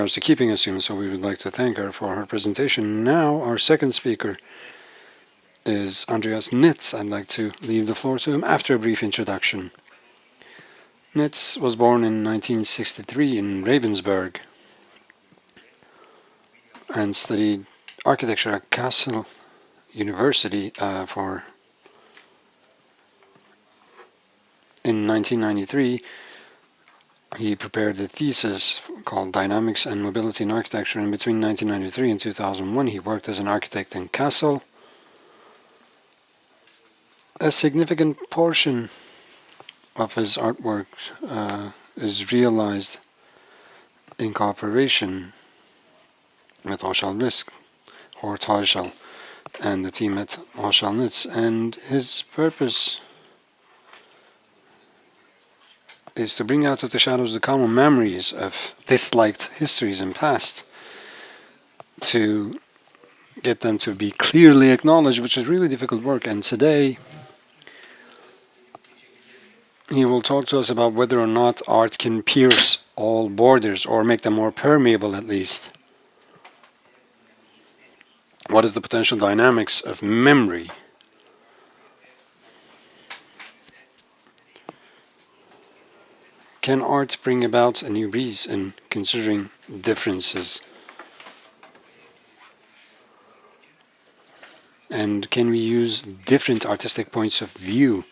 to keeping us human, so we would like to thank her for her presentation. Now, our second speaker is Andreas Knitz. I'd like to leave the floor to him after a brief introduction. Knitz was born in 1963 in Ravensburg and studied architecture at Kassel University in 1993. He prepared a thesis called Dynamics and Mobility in Architecture, and between 1993 and 2001 he worked as an architect in Kassel. A significant portion of his artwork is realized in cooperation with Hort Hoschel and the team at Hoschel Knitz, and his purpose is to bring out of the shadows the common memories of disliked histories and past, to get them to be clearly acknowledged, which is really difficult work. And today he will talk to us about whether or not art can pierce all borders, or make them more permeable at least. What is the potential dynamics of memory? Can art bring about a new breeze in considering differences? And can we use different artistic points of view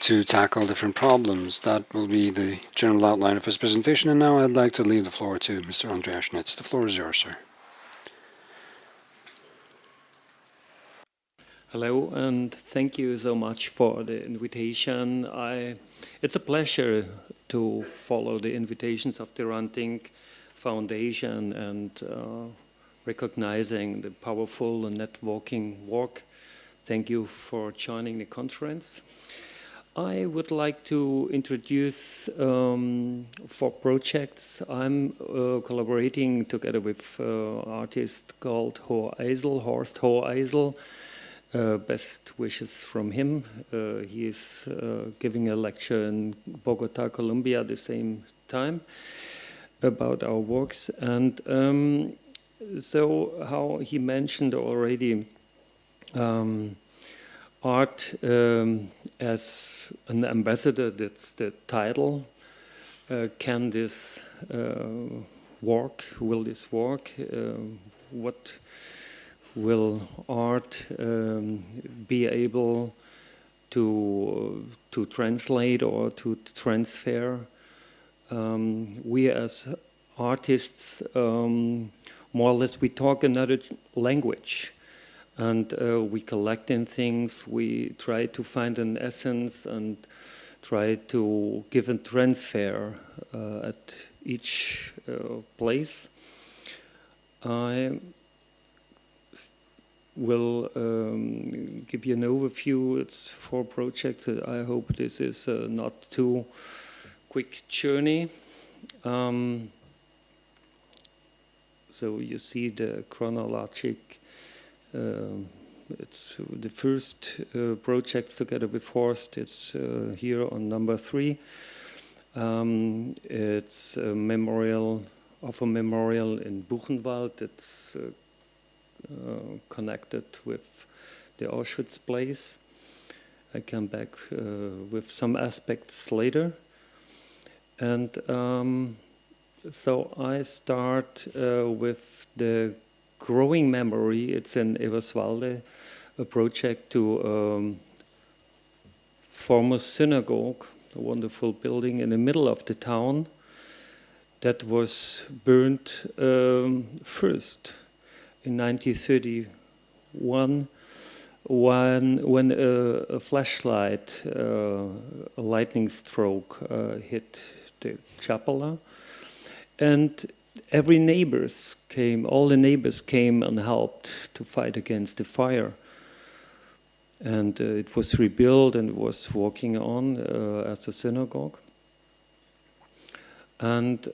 to tackle different problems? That will be the general outline of his presentation. And now I'd like to leave the floor to Mr. Andreas Knitz. The floor is yours, sir. Hello, and thank you so much for the invitation. It's a pleasure to follow the invitations of the Ranting Foundation and recognizing the powerful and networking work. Thank you for joining the conference. I would like to introduce 4 projects. I'm collaborating together with an artist called Horst Hoheisel. Best wishes from him. He is giving a lecture in Bogota, Colombia at the same time about our works. And so how he mentioned already, art as an ambassador, that's the title. Can this work, will this work? What will art be able to translate or to transfer? We as artists, more or less, we talk another language, and we collect in things. We try to find an essence and try to give a transfer at each place. I will give you an overview. It's 4 projects. I hope this is not too quick journey. So you see the chronologic. It's the first project together with Horst. It's here on number 3. It's a memorial in Buchenwald. It's connected with the Auschwitz place. I come back with some aspects later. And so I start with the growing memory. It's in Eberswalde, a project to form a synagogue, a wonderful building in the middle of the town that was burnt first in 1931, when a flashlight, a lightning stroke hit the chapel, and all the neighbors came and helped to fight against the fire. And it was rebuilt and was working on as a synagogue. And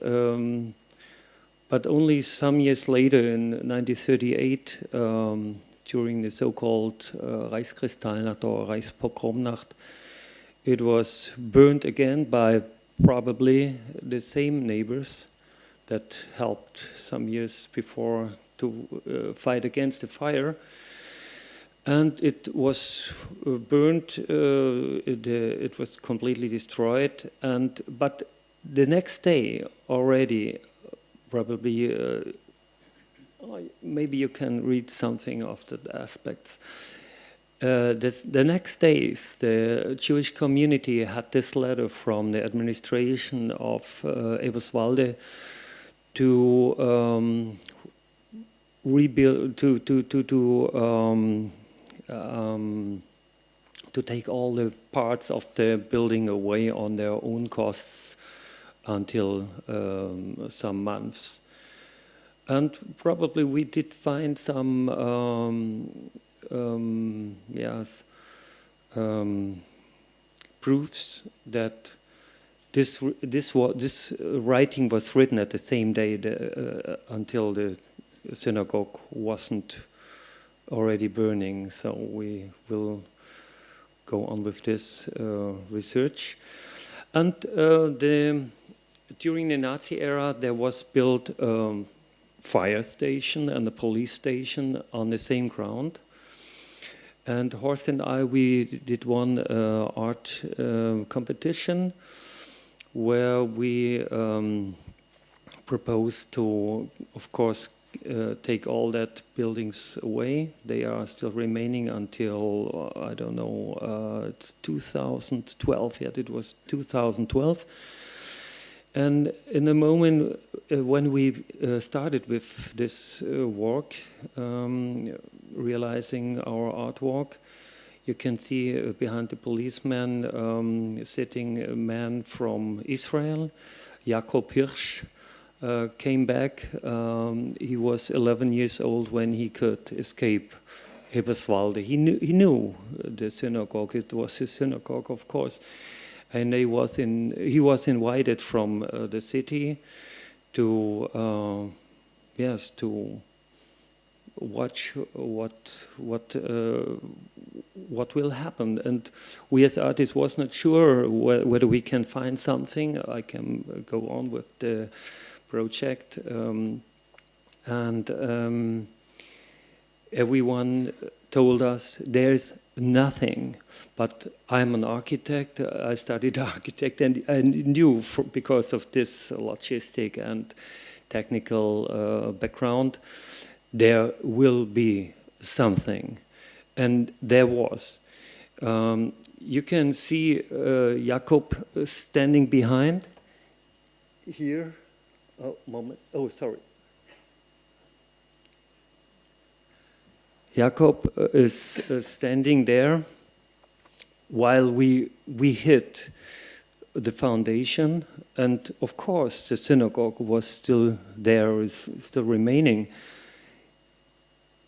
but only some years later, in 1938, during the so-called Reichskristallnacht or Reichspogromnacht, it was burned again by probably the same neighbors, that helped some years before to fight against the fire. And it was burned, it was completely destroyed. But the next day already, probably, maybe you can read something of the aspects. The next days, the Jewish community had this letter from the administration of Eberswalde to rebuild, to take all the parts of the building away on their own costs until some months. And probably we did find some proofs that this writing was written at the same day until the synagogue wasn't already burning. So we will go on with this research. And during the Nazi era, there was built fire station and a police station on the same ground. And Horst and I, we did one art competition where we proposed to, of course, take all that buildings away. They are still remaining until, I don't know, 2012. Yeah, it was 2012. And in the moment when we started with this work, realizing our artwork, you can see behind the policeman sitting a man from Israel, Jakob Hirsch, came back. He was 11 years old when he could escape Eberswalde. He knew the synagogue. It was his synagogue, of course. And he was invited from the city to to watch what will happen. And we as artists was not sure whether we can find something. I can go on with the project, and everyone told us there's nothing. But I'm an architect. I studied architect, and I knew because of this logistic and technical background, there will be something, and there was. You can see Jakob standing behind here. Oh, moment. Oh, sorry. Jakob is standing there while we hit the foundation, and of course the synagogue was still there, is still remaining.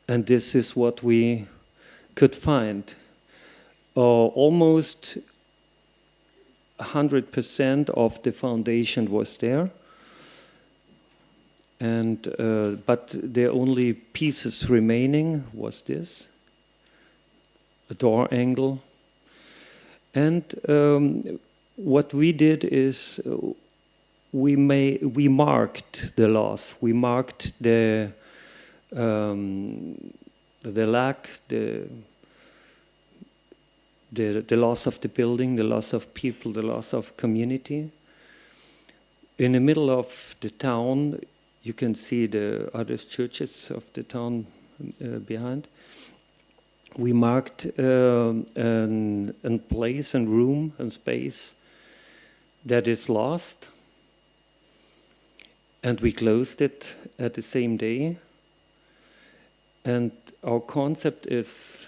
And this is what we could find. Almost 100% of the foundation was there. And but the only pieces remaining was this, a door angle. And what we did is we marked the loss. We marked the lack, the loss of the building, the loss of people, the loss of community. In the middle of the town, you can see the other churches of the town behind. We marked a place and room and space that is lost, and we closed it at the same day. And our concept is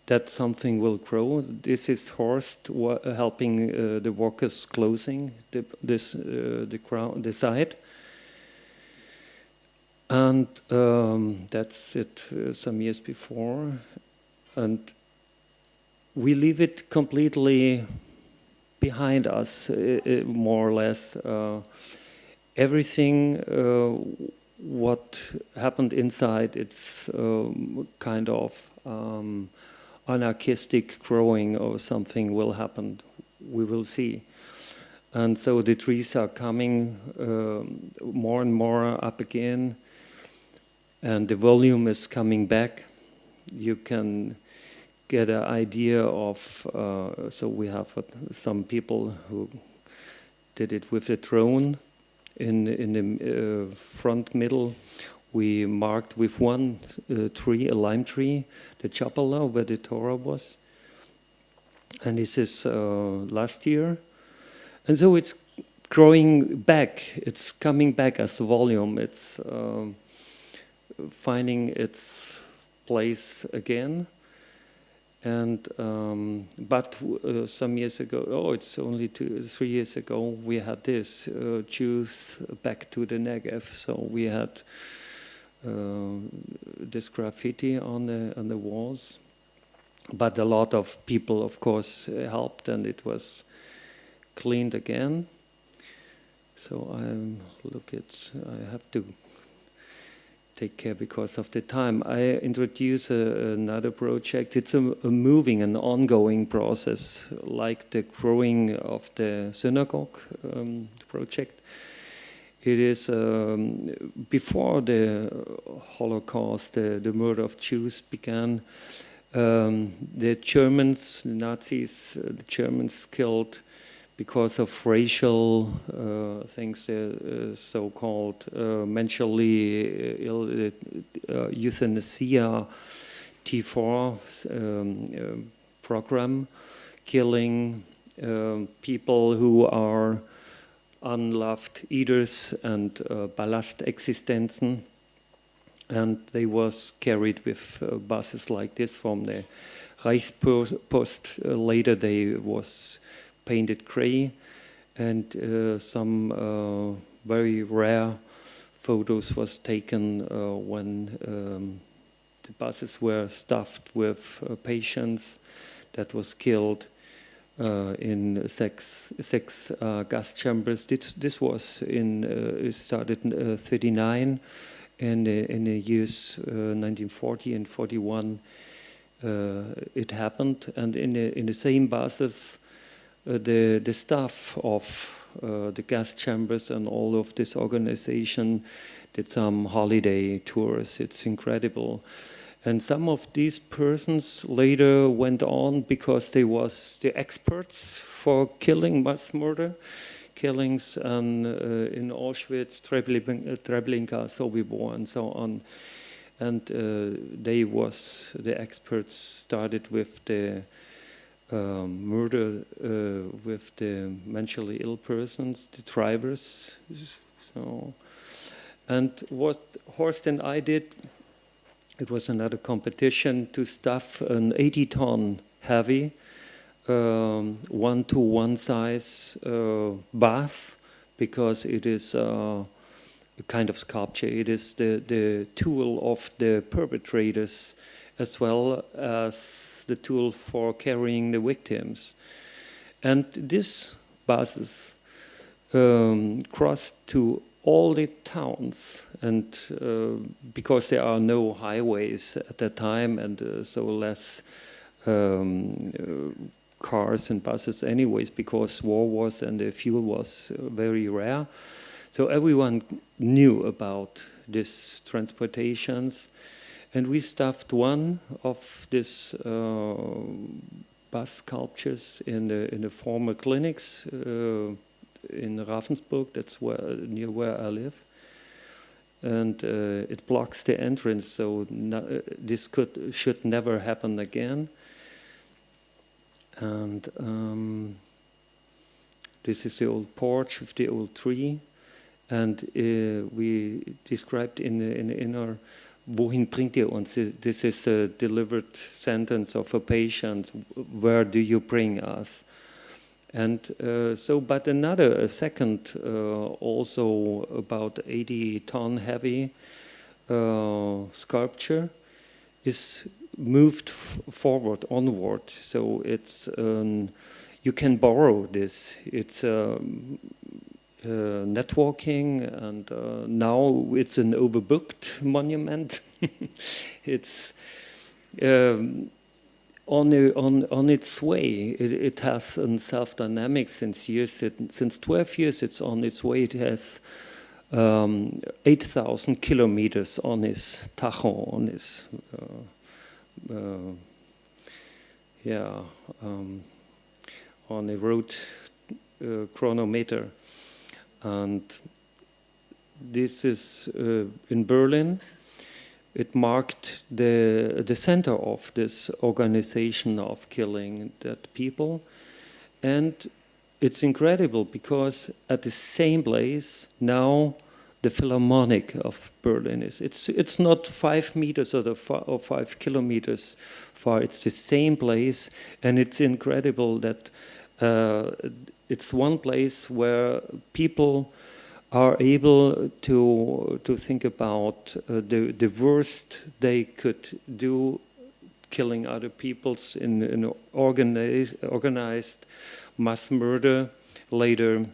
that something will grow. This is Horst helping the workers closing the site. And that's it some years before. And we leave it completely behind us, more or less. Everything what happened inside, it's kind of anarchistic growing, or something will happen. We will see. And so the trees are coming more and more up again, and the volume is coming back. You can get an idea of, so we have some people who did it with a drone. In the front middle, we marked with one tree, a lime tree, the chapala where the Torah was. And this is last year. And so it's growing back, it's coming back as volume, it's finding its place again. And but some years ago, it's only 3 years ago, we had this Jews back to the Negev. So we had this graffiti on the walls, but a lot of people, of course, helped, and it was cleaned again. So I have to take care because of the time. I introduce another project. It's a moving and ongoing process, like the growing of the synagogue project. It is before the Holocaust, the murder of Jews began. The Germans, the Nazis, the Germans killed because of racial things, so-called mentally ill euthanasia T4 program, killing people who are unloved eaters and Ballasтэxistenzen. And they was carried with buses like this from the Reichspost. Later they was painted gray, and some very rare photos was taken when the buses were stuffed with patients that was killed in six gas chambers. This was it started in 39, and in the years 1940 and 41 it happened. And in the same buses, the staff of the gas chambers and all of this organization did some holiday tours. It's incredible. And some of these persons later went on because they was the experts for killing, mass murder killings, and in Auschwitz, Treblinka, Sobibor, and so on. And they was the experts, started with the murder with the mentally ill persons, the drivers. So, and what Horst and I did, it was another competition to stuff an 80-ton heavy, 1-to-1 size vase, because it is a kind of sculpture. It is the tool of the perpetrators as well as the tool for carrying the victims. And these buses crossed to all the towns, and because there are no highways at that time, and so less cars and buses anyways, because war was and the fuel was very rare. So everyone knew about these transportations, and we stuffed one of these bus sculptures in the former clinics in Ravensburg. That's near where I live, and it blocks the entrance, so this should never happen again. And this is the old porch with the old tree, and we described in our "Wohin bringt ihr uns?" This is a delivered sentence of a patient. Where do you bring us? And but a second, also about 80-ton heavy sculpture is moved forward, onward. So it's you can borrow this. It's networking, and now it's an overbooked monument. It's on its way. It has a self-dynamic since years. Since 12 years, it's on its way. It has 8,000 kilometers on its tacho, on its on a road chronometer, and this is in Berlin. It marked the center of this organization of killing dead people, and it's incredible because at the same place now the Philharmonic of Berlin is. It's not 5 meters or 5 kilometers far. It's the same place, and it's incredible that it's one place where people are able to think about the worst they could do, killing other peoples in organized mass murder, later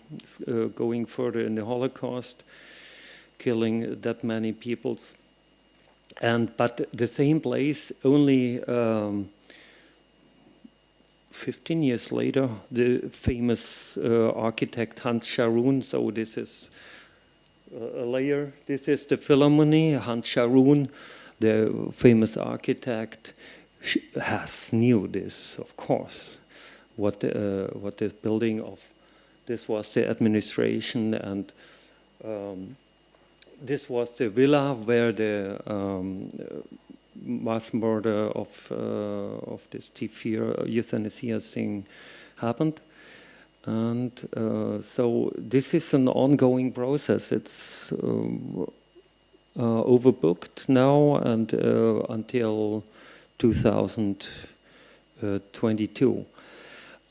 going further in the Holocaust, killing that many peoples. But the same place, only 15 years later, the famous architect Hans Scharoun, so this is a layer, this is the Philharmonie. Hans Scharoun, the famous architect, has knew this, of course, what the building of, this was the administration, and this was the villa where the mass murder of this T4 euthanasia thing happened. And so this is an ongoing process. It's overbooked now and until 2022.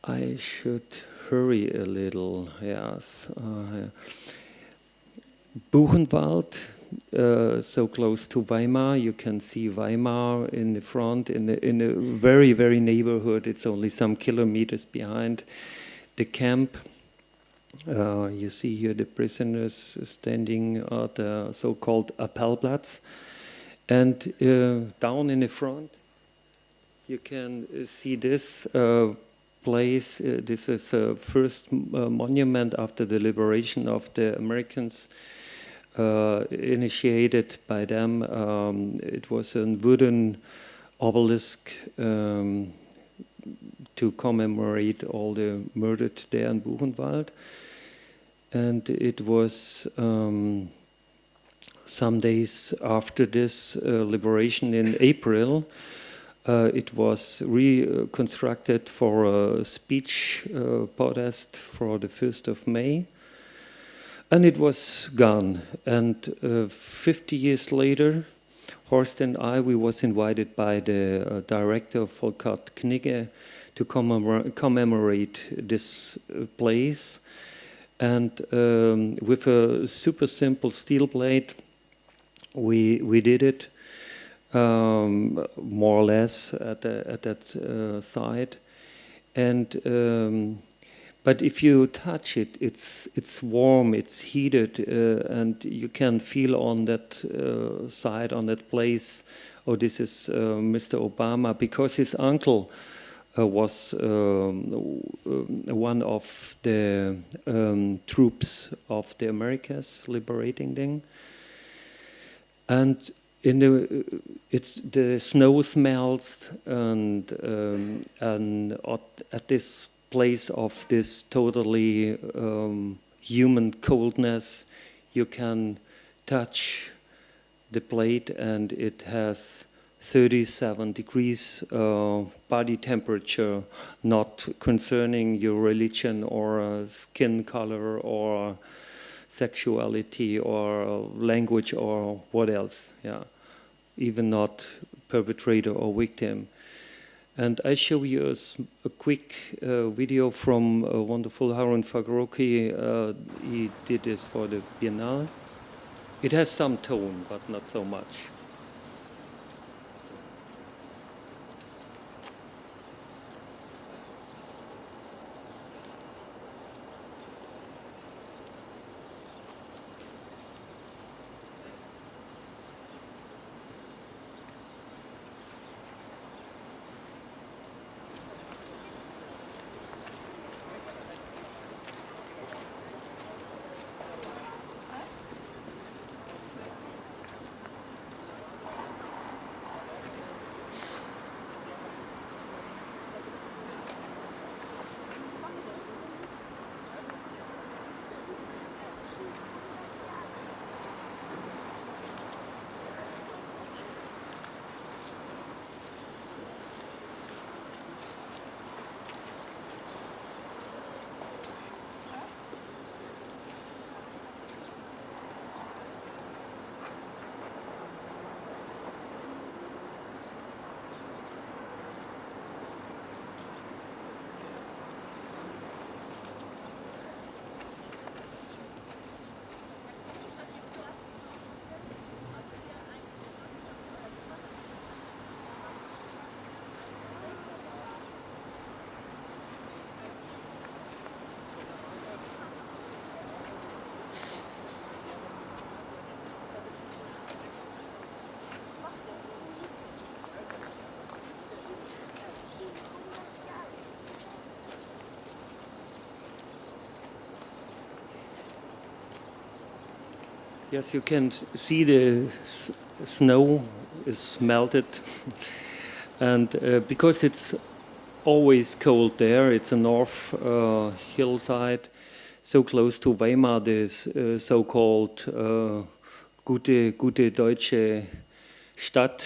I should hurry a little, yes. Buchenwald, so close to Weimar. You can see Weimar in the front, in a very, very neighborhood. It's only some kilometers behind the camp. You see here the prisoners standing at the so-called Appellplatz. And down in the front, you can see this place. This is the first monument after the liberation of the Americans, initiated by them. It was a wooden obelisk to commemorate all the murdered there in Buchenwald. And it was some days after this liberation in April, it was reconstructed for a speech protest for the 1st of May. And it was gone. And 50 years later, Horst and I, we was invited by the director, Volker Knigge, to commemorate this place. And with a super simple steel plate, we did it more or less at that site. And but if you touch it, it's warm, it's heated, and you can feel on that side, on that place, oh, this is Mr. Obama, because his uncle was one of the troops of the Americas liberating them. And the snow smells, and at this place of this totally human coldness, you can touch the plate, and it has 37 degrees body temperature, not concerning your religion or skin color or sexuality or language or what else, yeah, even not perpetrator or victim. And I show you a quick video from a wonderful Harun Faghrouki. He did this for the Biennale. It has some tone, but not so much. Yes, you can see the snow is melted, and because it's always cold there, it's a north hillside, so close to Weimar, this so-called gute deutsche Stadt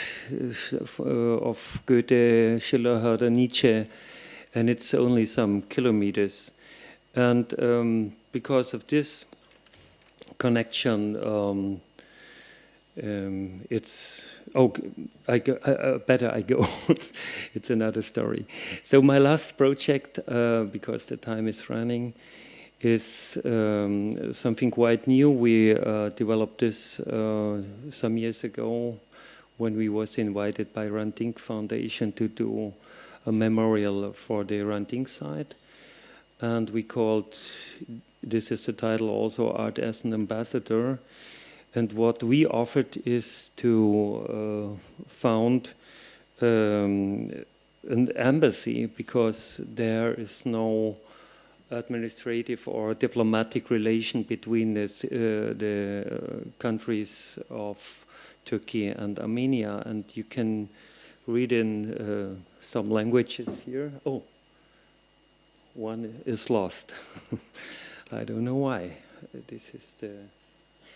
of Goethe, Schiller, Herder, Nietzsche, and it's only some kilometers. And because of this connection, it's better I go. It's another story. So my last project, because the time is running, is something quite new. We developed this some years ago when we was invited by Randink Foundation to do a memorial for the Randink site. And we called, this is the title also, Art as an Ambassador. And what we offered is to found an embassy, because there is no administrative or diplomatic relation between the countries of Turkey and Armenia. And you can read in some languages here. Oh, one is lost. I don't know why. This is the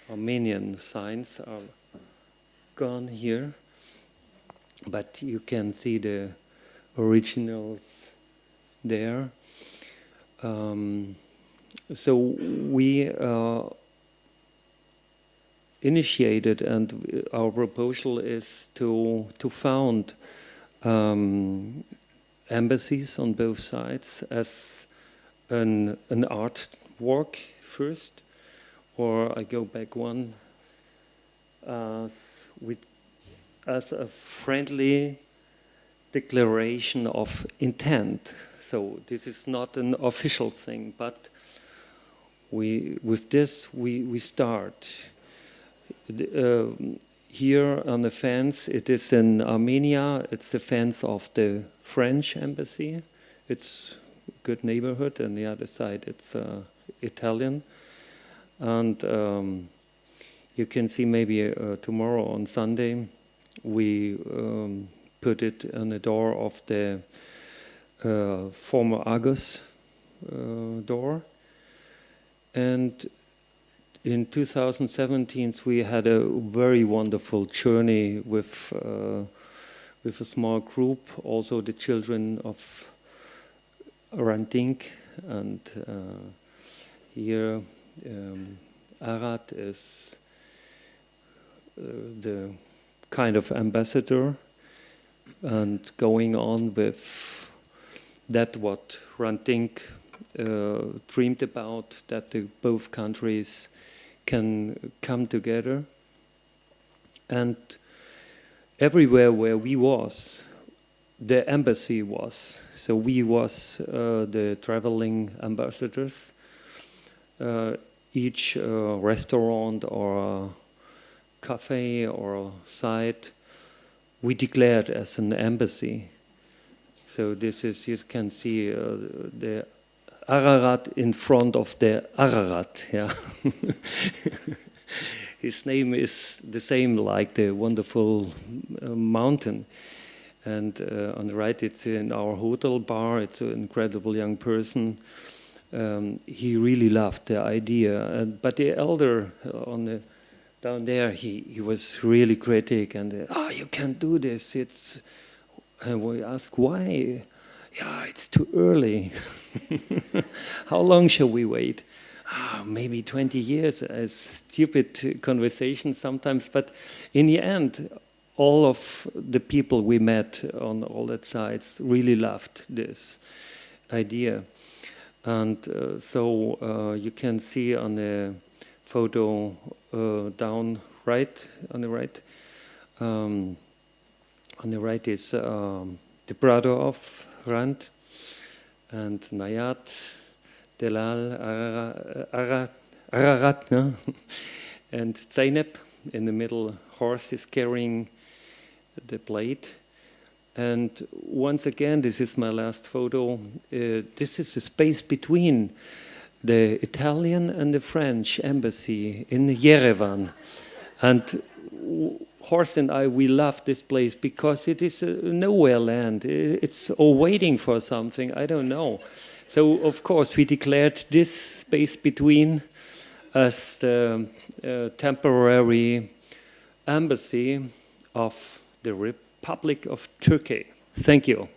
Armenian signs are gone here, but you can see the originals there. So we initiated, and our proposal is to found embassies on both sides as an artwork first, or I go back one, as a friendly declaration of intent. So this is not an official thing, but with this we start. Here on the fence, it is in Armenia. It's the fence of the French embassy. It's a good neighborhood, and the other side it's Italian. And you can see maybe tomorrow on Sunday we put it on the door of the former Argos door. And in 2017 we had a very wonderful journey with a small group, also the children of Randink, and here Arad is the kind of ambassador, and going on with that what Randink dreamed about, that both countries can come together. And everywhere where we was, the embassy was. So we was the traveling ambassadors. Each restaurant or cafe or site we declared as an embassy. So this is, you can see the Ararat in front of the Ararat. Yeah. His name is the same like the wonderful mountain. And on the right, it's in our hotel bar. It's an incredible young person. He really loved the idea. But the elder on the down there, he was really critic, and you can't do this. And we asked why. Yeah, it's too early. How long shall we wait? Maybe 20 years. A stupid conversation sometimes, but in the end, all of the people we met on all that sides really loved this idea. And so you can see on the photo down right, on the right. On the right is the brother of Rand, and Nayat, Delal, Ararat, no? And Zainab. In the middle, horse is carrying the plate. And once again, this is my last photo. This is the space between the Italian and the French embassy in Yerevan. And Horst and I, we love this place because it is a nowhere land. It's all waiting for something, I don't know. So, of course, we declared this space between as the temporary embassy of the Republic of Turkey. Thank you.